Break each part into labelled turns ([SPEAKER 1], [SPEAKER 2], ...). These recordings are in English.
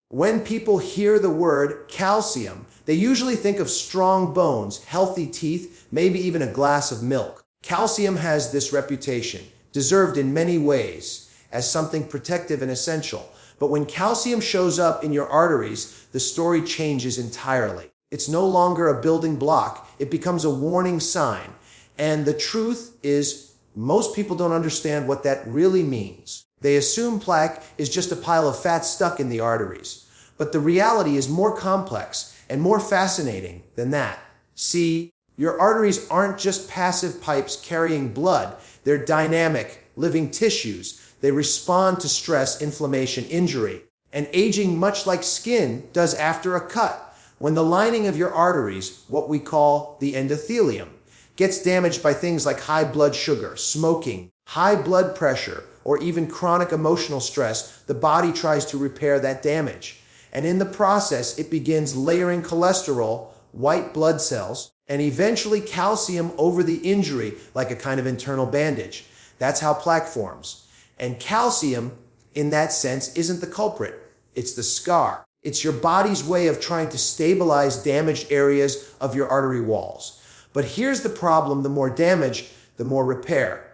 [SPEAKER 1] When people hear the word calcium, they usually think of strong bones, healthy teeth, maybe even a glass of milk. Calcium has this reputation, deserved in many ways, as something protective and essential. But when calcium shows up in your arteries, the story changes entirely. It's no longer a building block, it becomes a warning sign. And the truth is, most people don't understand what that really means. They assume plaque is just a pile of fat stuck in the arteries. But the reality is more complex and more fascinating than that. See, your arteries aren't just passive pipes carrying blood. They're dynamic, living tissues. They respond to stress, inflammation, injury, and aging much like skin does after a cut. When the lining of your arteries, what we call the endothelium, gets damaged by things like high blood sugar, smoking, high blood pressure, or even chronic emotional stress, the body tries to repair that damage. And in the process, it begins layering cholesterol, white blood cells, and eventually calcium over the injury like a kind of internal bandage. That's how plaque forms. And calcium, in that sense, isn't the culprit. It's the scar. It's your body's way of trying to stabilize damaged areas of your artery walls. But here's the problem: the more damage, the more repair.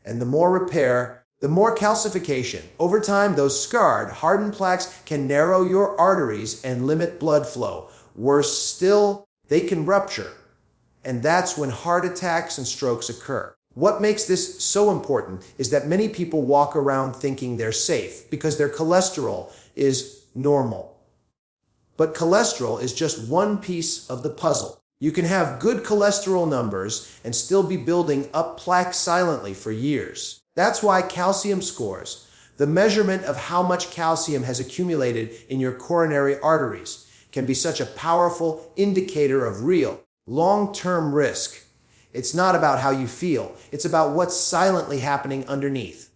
[SPEAKER 1] And the more repair, the more calcification. Over time, those scarred, hardened plaques can narrow your arteries and limit blood flow. Worse still, they can rupture. And that's when heart attacks and strokes occur. What makes this so important is that many people walk around thinking they're safe because their cholesterol is normal. But cholesterol is just one piece of the puzzle. You can have good cholesterol numbers and still be building up plaque silently for years. That's why calcium scores, the measurement of how much calcium has accumulated in your coronary arteries, can be such a powerful indicator of real, long-term risk. It's not about how you feel, it's about what's silently happening underneath.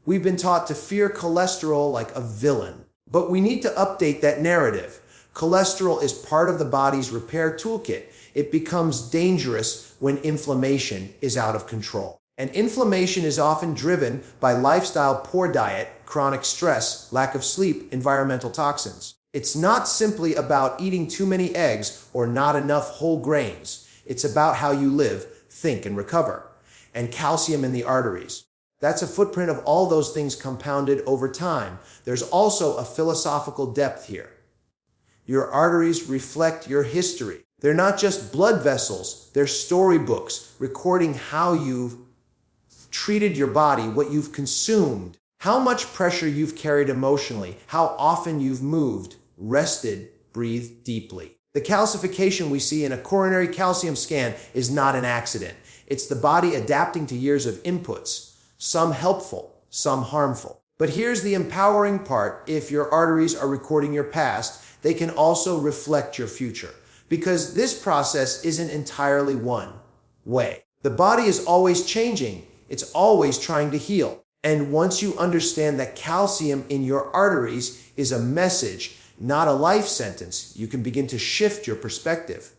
[SPEAKER 1] We've been taught to fear cholesterol like a villain, but we need to update that narrative. Cholesterol is part of the body's repair toolkit. It becomes dangerous when inflammation is out of control. And inflammation is often driven by lifestyle, poor diet, chronic stress, lack of sleep, environmental toxins. It's not simply about eating too many eggs or not enough whole grains. It's about how you live, think, and recover. And calcium in the arteries. That's a footprint of all those things compounded over time. There's also a philosophical depth here. Your arteries reflect your history. They're not just blood vessels, they're storybooks recording how you've treated your body, what you've consumed, how much pressure you've carried emotionally, how often you've moved, rested, breathed deeply. The calcification we see in a coronary calcium scan is not an accident. It's the body adapting to years of inputs, some helpful, some harmful. But here's the empowering part: if your arteries are recording your past, they can also reflect your future. Because this process isn't entirely one way. The body is always changing. It's always trying to heal. And once you understand that calcium in your arteries is a message, not a life sentence, you can begin to shift your perspective.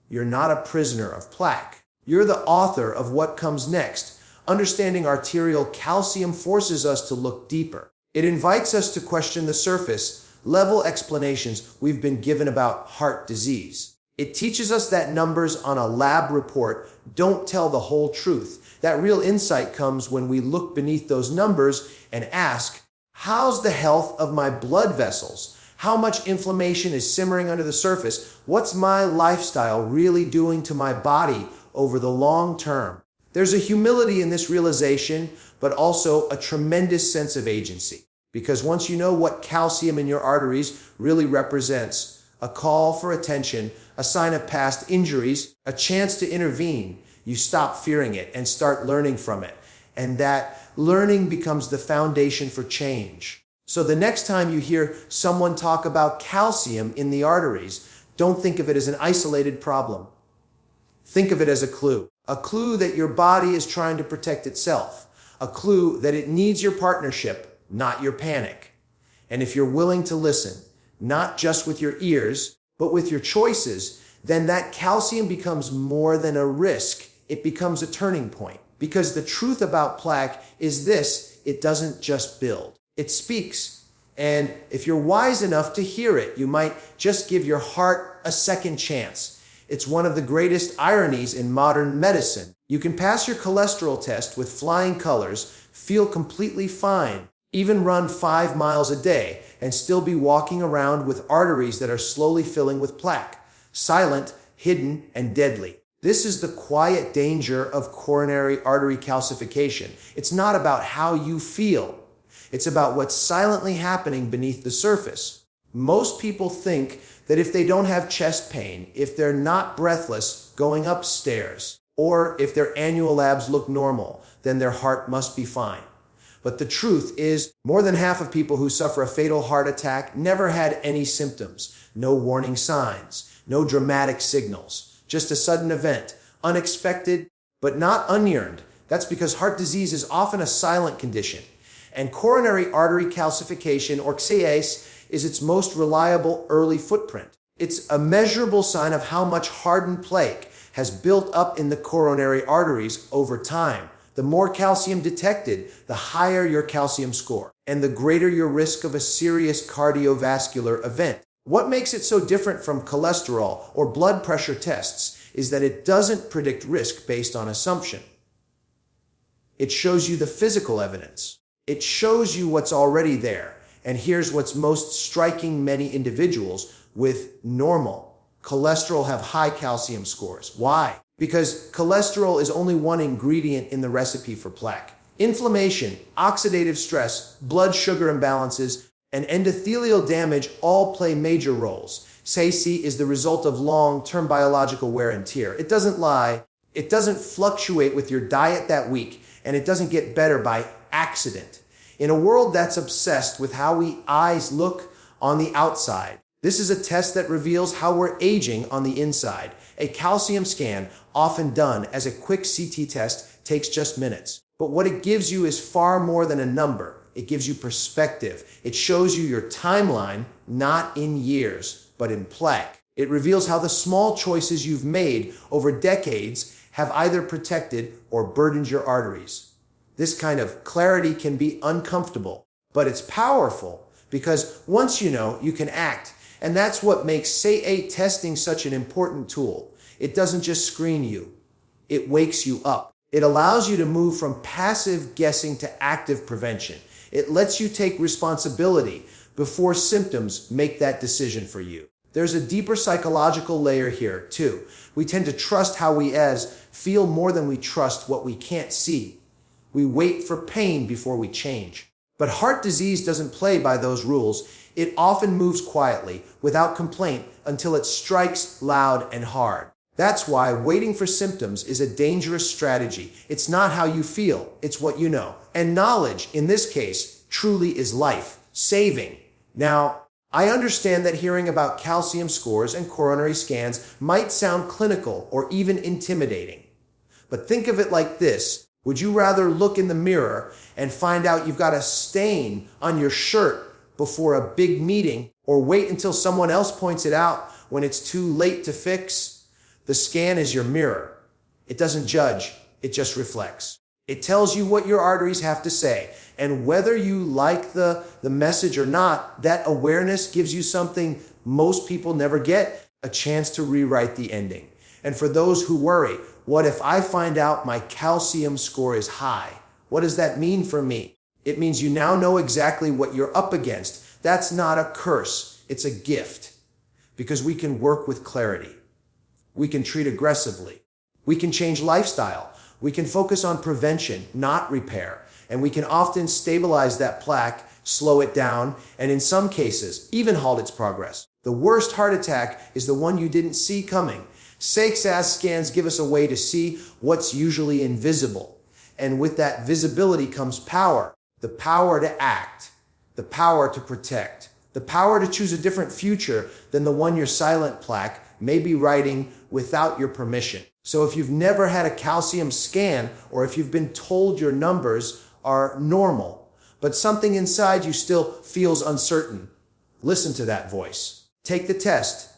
[SPEAKER 1] You're not a prisoner of plaque. You're the author of what comes next. Understanding arterial calcium forces us to look deeper. It invites us to question the surface level explanations we've been given about heart disease. It teaches us that numbers on a lab report don't tell the whole truth. That real insight comes when we look beneath those numbers and ask, how's the health of my blood vessels? How much inflammation is simmering under the surface? What's my lifestyle really doing to my body over the long term? There's a humility in this realization, but also a tremendous sense of agency. Because once you know what calcium in your arteries really represents, a call for attention, a sign of past injuries, a chance to intervene, you stop fearing it and start learning from it. And that learning becomes the foundation for change. So the next time you hear someone talk about calcium in the arteries, don't think of it as an isolated problem. Think of it as a clue that your body is trying to protect itself, a clue that it needs your partnership, not your panic. And if you're willing to listen, not just with your ears, but with your choices, then that calcium becomes more than a risk. It becomes a turning point. Because the truth about plaque is this: it doesn't just build, it speaks. And if you're wise enough to hear it, you might just give your heart a second chance. It's one of the greatest ironies in modern medicine. You can pass your cholesterol test with flying colors, feel completely fine, even run 5 miles a day, and still be walking around with arteries that are slowly filling with plaque, silent, hidden, and deadly. This is the quiet danger of coronary artery calcification. It's not about how you feel. It's about what's silently happening beneath the surface. Most people think that if they don't have chest pain, if they're not breathless going upstairs, or if their annual labs look normal, then their heart must be fine. But the truth is, more than half of people who suffer a fatal heart attack never had any symptoms, no warning signs, no dramatic signals, just a sudden event, unexpected, but not unyearned. That's because heart disease is often a silent condition. And coronary artery calcification, or CAS, is its most reliable early footprint. It's a measurable sign of how much hardened plaque has built up in the coronary arteries over time. The more calcium detected, the higher your calcium score, and the greater your risk of a serious cardiovascular event. What makes it so different from cholesterol or blood pressure tests is that it doesn't predict risk based on assumption. It shows you the physical evidence. It shows you what's already there. And here's what's most striking: many individuals with normal cholesterol have high calcium scores. Why? Because cholesterol is only one ingredient in the recipe for plaque. Inflammation, oxidative stress, blood sugar imbalances, and endothelial damage all play major roles. CAS is the result of long-term biological wear and tear. It doesn't lie, it doesn't fluctuate with your diet that week, and it doesn't get better by accident. In a world that's obsessed with how we eyes look on the outside, this is a test that reveals how we're aging on the inside. A calcium scan, often done as a quick CT test, takes just minutes. But what it gives you is far more than a number. It gives you perspective. It shows you your timeline, not in years, but in plaque. It reveals how the small choices you've made over decades have either protected or burdened your arteries. This kind of clarity can be uncomfortable, but it's powerful because once you know, you can act. And that's what makes CAS testing such an important tool. It doesn't just screen you, it wakes you up. It allows you to move from passive guessing to active prevention. It lets you take responsibility before symptoms make that decision for you. There's a deeper psychological layer here, too. We tend to trust how we feel more than we trust what we can't see. We wait for pain before we change. But heart disease doesn't play by those rules. It often moves quietly, without complaint, until it strikes loud and hard. That's why waiting for symptoms is a dangerous strategy. It's not how you feel, it's what you know. And knowledge, in this case, truly is life-saving. Now, I understand that hearing about calcium scores and coronary scans might sound clinical or even intimidating. But think of it like this. Would you rather look in the mirror and find out you've got a stain on your shirt before a big meeting, or wait until someone else points it out when it's too late to fix? The scan is your mirror. It doesn't judge, it just reflects. It tells you what your arteries have to say, and whether you like the message or not, that awareness gives you something most people never get: a chance to rewrite the ending. And for those who worry, what if I find out my calcium score is high? What does that mean for me? It means you now know exactly what you're up against. That's not a curse, it's a gift. Because we can work with clarity. We can treat aggressively. We can change lifestyle. We can focus on prevention, not repair. And we can often stabilize that plaque, slow it down, and in some cases, even halt its progress. The worst heart attack is the one you didn't see coming. CAS scans give us a way to see what's usually invisible. And with that visibility comes power. The power to act, the power to protect, the power to choose a different future than the one your silent plaque may be writing without your permission. So if you've never had a calcium scan, or if you've been told your numbers are normal, but something inside you still feels uncertain, listen to that voice. Take the test.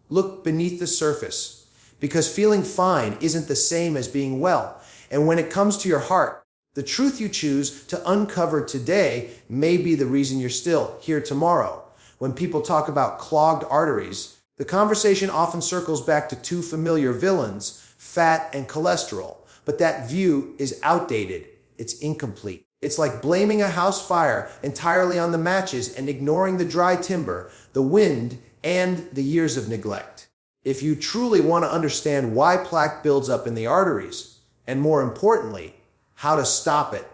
[SPEAKER 1] Look beneath the surface, because feeling fine isn't the same as being well. And when it comes to your heart, The truth you choose to uncover today may be the reason you're still here tomorrow. When people talk about clogged arteries, the conversation often circles back to two familiar villains, fat and cholesterol. But that view is outdated. It's incomplete. It's like blaming a house fire entirely on the matches and ignoring the dry timber, the wind, and the years of neglect. If you truly want to understand why plaque builds up in the arteries, and more importantly, how to stop it,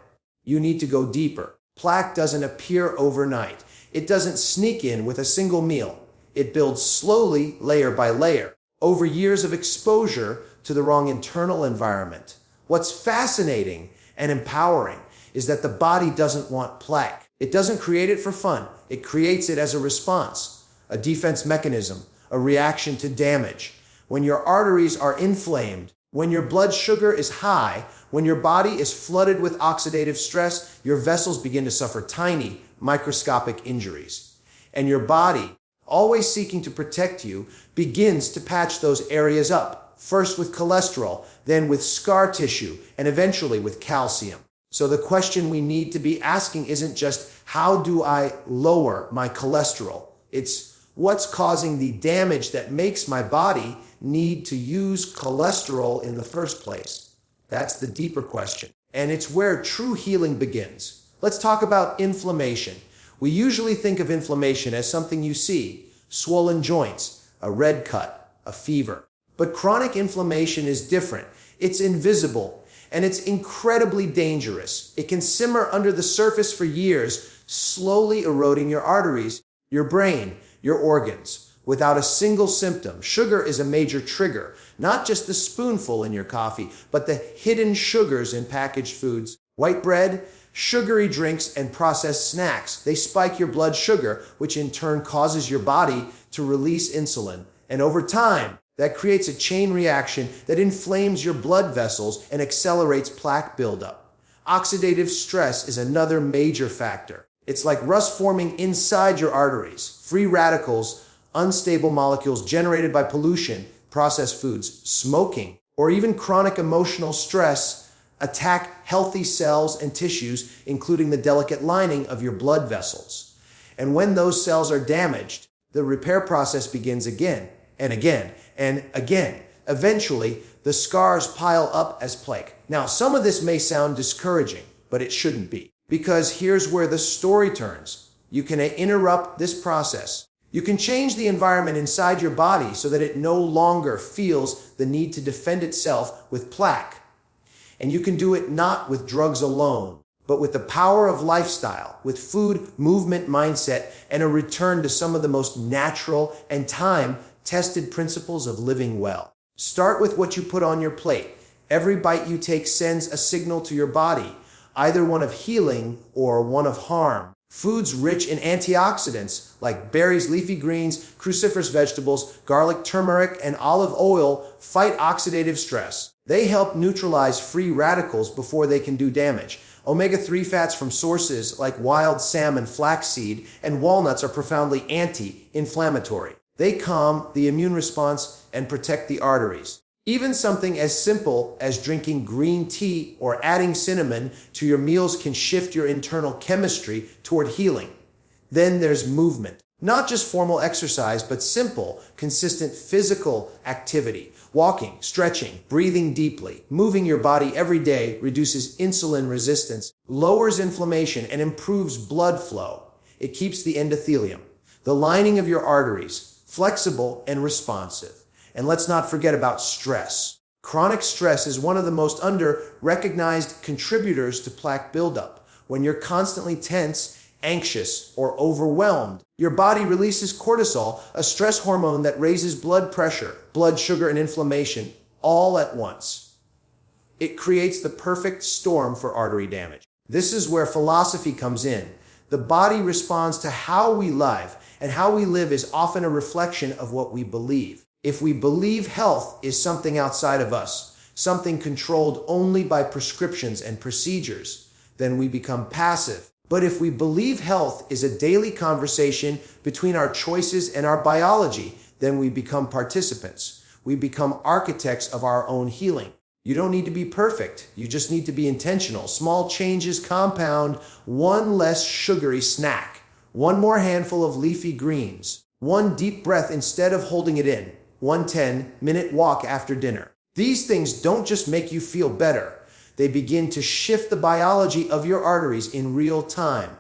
[SPEAKER 1] you need to go deeper. Plaque doesn't appear overnight. It doesn't sneak in with a single meal. It builds slowly, layer by layer, over years of exposure to the wrong internal environment. What's fascinating and empowering is that the body doesn't want plaque. It doesn't create it for fun. It creates it as a response, a defense mechanism, a reaction to damage. When your arteries are inflamed, when your blood sugar is high, when your body is flooded with oxidative stress, your vessels begin to suffer tiny, microscopic injuries. And your body, always seeking to protect you, begins to patch those areas up, first with cholesterol, then with scar tissue, and eventually with calcium. So the question we need to be asking isn't just, how do I lower my cholesterol? It's, what's causing the damage that makes my body need to use cholesterol in the first place? That's the deeper question. And it's where true healing begins. Let's talk about inflammation. We usually think of inflammation as something you see, swollen joints, a red cut, a fever. But chronic inflammation is different. It's invisible, and it's incredibly dangerous. It can simmer under the surface for years, slowly eroding your arteries, your brain, your organs, without a single symptom. Sugar is a major trigger, not just the spoonful in your coffee, but the hidden sugars in packaged foods. White bread, sugary drinks, and processed snacks. They spike your blood sugar, which in turn causes your body to release insulin. And over time, that creates a chain reaction that inflames your blood vessels and accelerates plaque buildup. Oxidative stress is another major factor. It's like rust forming inside your arteries. Free radicals, unstable molecules generated by pollution, processed foods, smoking, or even chronic emotional stress attack healthy cells and tissues, including the delicate lining of your blood vessels. And when those cells are damaged, the repair process begins again and again and again. Eventually, the scars pile up as plaque. Now, some of this may sound discouraging, but it shouldn't be. Because here's where the story turns. You can interrupt this process. You can change the environment inside your body so that it no longer feels the need to defend itself with plaque. And you can do it not with drugs alone, but with the power of lifestyle, with food, movement, mindset, and a return to some of the most natural and time-tested principles of living well. Start with what you put on your plate. Every bite you take sends a signal to your body, either one of healing or one of harm. Foods rich in antioxidants like berries, leafy greens, cruciferous vegetables, garlic, turmeric, and olive oil fight oxidative stress. They help neutralize free radicals before they can do damage. Omega-3 fats from sources like wild salmon, flaxseed, and walnuts are profoundly anti-inflammatory. They calm the immune response and protect the arteries. Even something as simple as drinking green tea or adding cinnamon to your meals can shift your internal chemistry toward healing. Then there's movement. Not just formal exercise, but simple, consistent physical activity. Walking, stretching, breathing deeply, moving your body every day reduces insulin resistance, lowers inflammation, and improves blood flow. It keeps the endothelium, the lining of your arteries, flexible and responsive. And let's not forget about stress. Chronic stress is one of the most under-recognized contributors to plaque buildup. When you're constantly tense, anxious, or overwhelmed, your body releases cortisol, a stress hormone that raises blood pressure, blood sugar, and inflammation all at once. It creates the perfect storm for artery damage. This is where philosophy comes in. The body responds to how we live, and how we live is often a reflection of what we believe. If we believe health is something outside of us, something controlled only by prescriptions and procedures, then we become passive. But if we believe health is a daily conversation between our choices and our biology, then we become participants. We become architects of our own healing. You don't need to be perfect. You just need to be intentional. Small changes compound. One less sugary snack, one more handful of leafy greens, one deep breath instead of holding it in, one 10-minute walk after dinner. These things don't just make you feel better. They begin to shift the biology of your arteries in real time.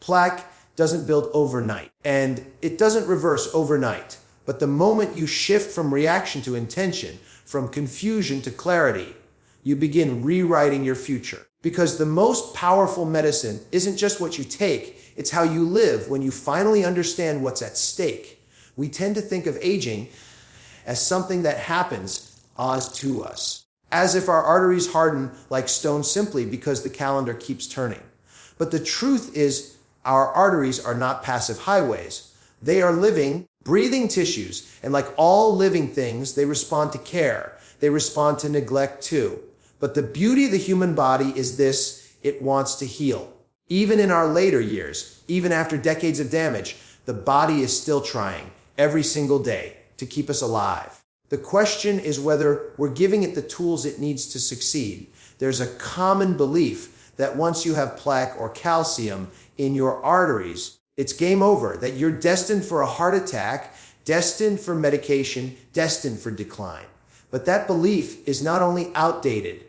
[SPEAKER 1] Plaque doesn't build overnight, and it doesn't reverse overnight. But the moment you shift from reaction to intention, from confusion to clarity, you begin rewriting your future. Because the most powerful medicine isn't just what you take, it's how you live when you finally understand what's at stake. We tend to think of aging as something that happens to us, as if our arteries harden like stone simply because the calendar keeps turning. But the truth is, our arteries are not passive highways. They are living, breathing tissues, and like all living things, they respond to care. They respond to neglect too. But the beauty of the human body is this: it wants to heal. Even in our later years, even after decades of damage, the body is still trying every single day to keep us alive. The question is whether we're giving it the tools it needs to succeed. There's a common belief that once you have plaque or calcium in your arteries, it's game over, that you're destined for a heart attack, destined for medication, destined for decline. But that belief is not only outdated,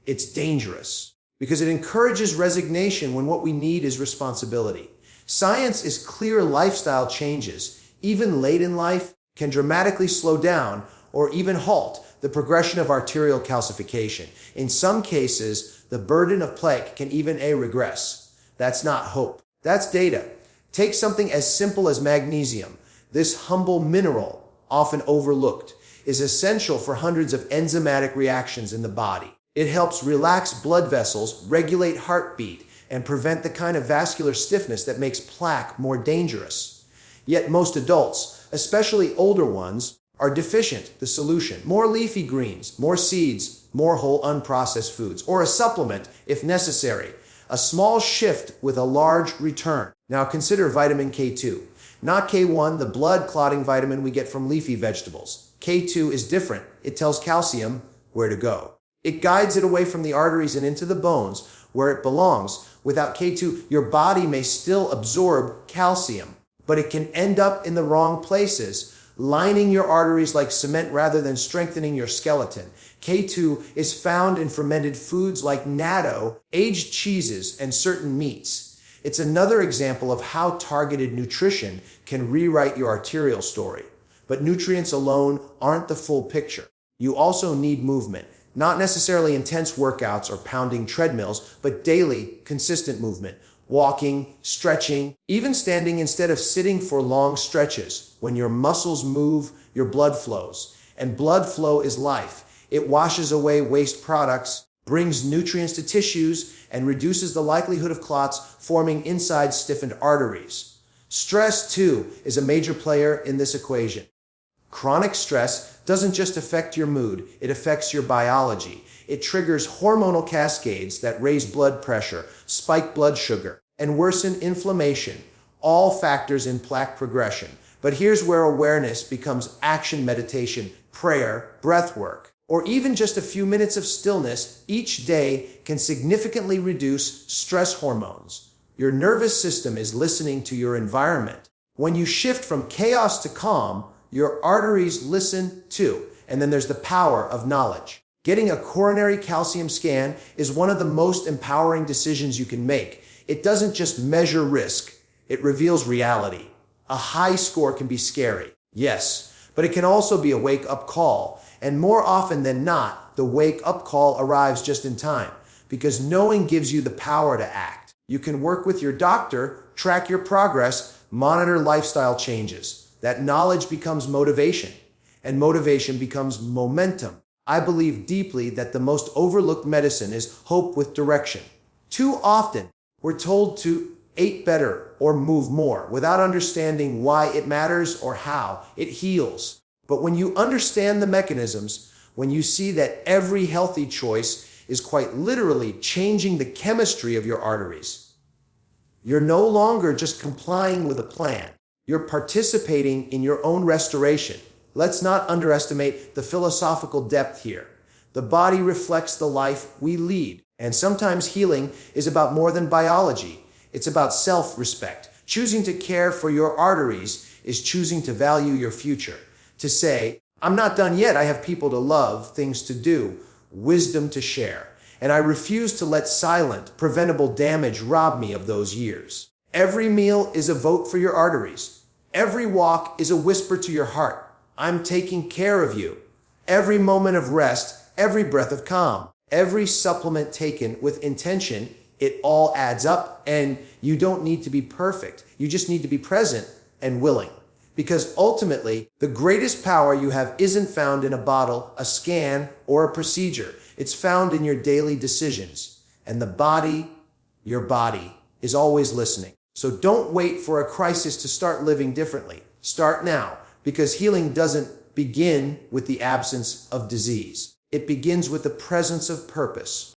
[SPEAKER 1] it's dangerous, because it encourages resignation when what we need is responsibility. Science is clear: lifestyle changes, even late in life, can dramatically slow down or even halt the progression of arterial calcification. In some cases, the burden of plaque can even regress. That's not hope. That's data. Take something as simple as magnesium. This humble mineral, often overlooked, is essential for hundreds of enzymatic reactions in the body. It helps relax blood vessels, regulate heartbeat, and prevent the kind of vascular stiffness that makes plaque more dangerous. Yet most adults, especially older ones, are deficient. The solution: more leafy greens, more seeds, more whole unprocessed foods, or a supplement if necessary. A small shift with a large return. Now consider vitamin K2. Not K1, the blood clotting vitamin we get from leafy vegetables. K2 is different. It tells calcium where to go. It guides it away from the arteries and into the bones where it belongs. Without K2, your body may still absorb calcium, but it can end up in the wrong places, lining your arteries like cement rather than strengthening your skeleton. K2 is found in fermented foods like natto, aged cheeses, and certain meats. It's another example of how targeted nutrition can rewrite your arterial story. But nutrients alone aren't the full picture. You also need movement. Not necessarily intense workouts or pounding treadmills, but daily, consistent movement. Walking, stretching, even standing instead of sitting for long stretches. When your muscles move, your blood flows. And blood flow is life. It washes away waste products, brings nutrients to tissues, and reduces the likelihood of clots forming inside stiffened arteries. Stress, too, is a major player in this equation. Chronic stress doesn't just affect your mood, it affects your biology. It triggers hormonal cascades that raise blood pressure, spike blood sugar, and worsen inflammation, all factors in plaque progression. But here's where awareness becomes action: meditation, prayer, breath work, or even just a few minutes of stillness each day can significantly reduce stress hormones. Your nervous system is listening to your environment. When you shift from chaos to calm, your arteries listen too. And then there's the power of knowledge. Getting a coronary calcium scan is one of the most empowering decisions you can make. It doesn't just measure risk, it reveals reality. A high score can be scary, yes, but it can also be a wake-up call. And more often than not, the wake-up call arrives just in time, because knowing gives you the power to act. You can work with your doctor, track your progress, monitor lifestyle changes. That knowledge becomes motivation, and motivation becomes momentum. I believe deeply that the most overlooked medicine is hope with direction. Too often, we're told to eat better or move more without understanding why it matters or how it heals. But when you understand the mechanisms, when you see that every healthy choice is quite literally changing the chemistry of your arteries, you're no longer just complying with a plan. You're participating in your own restoration. Let's not underestimate the philosophical depth here. The body reflects the life we lead. And sometimes healing is about more than biology. It's about self-respect. Choosing to care for your arteries is choosing to value your future. To say, I'm not done yet. I have people to love, things to do, wisdom to share. And I refuse to let silent, preventable damage rob me of those years. Every meal is a vote for your arteries. Every walk is a whisper to your heart. I'm taking care of you. Every moment of rest, every breath of calm, every supplement taken with intention, it all adds up, and you don't need to be perfect. You just need to be present and willing. Because ultimately, the greatest power you have isn't found in a bottle, a scan, or a procedure. It's found in your daily decisions. And the body, your body, is always listening. So don't wait for a crisis to start living differently. Start now, because healing doesn't begin with the absence of disease. It begins with the presence of purpose.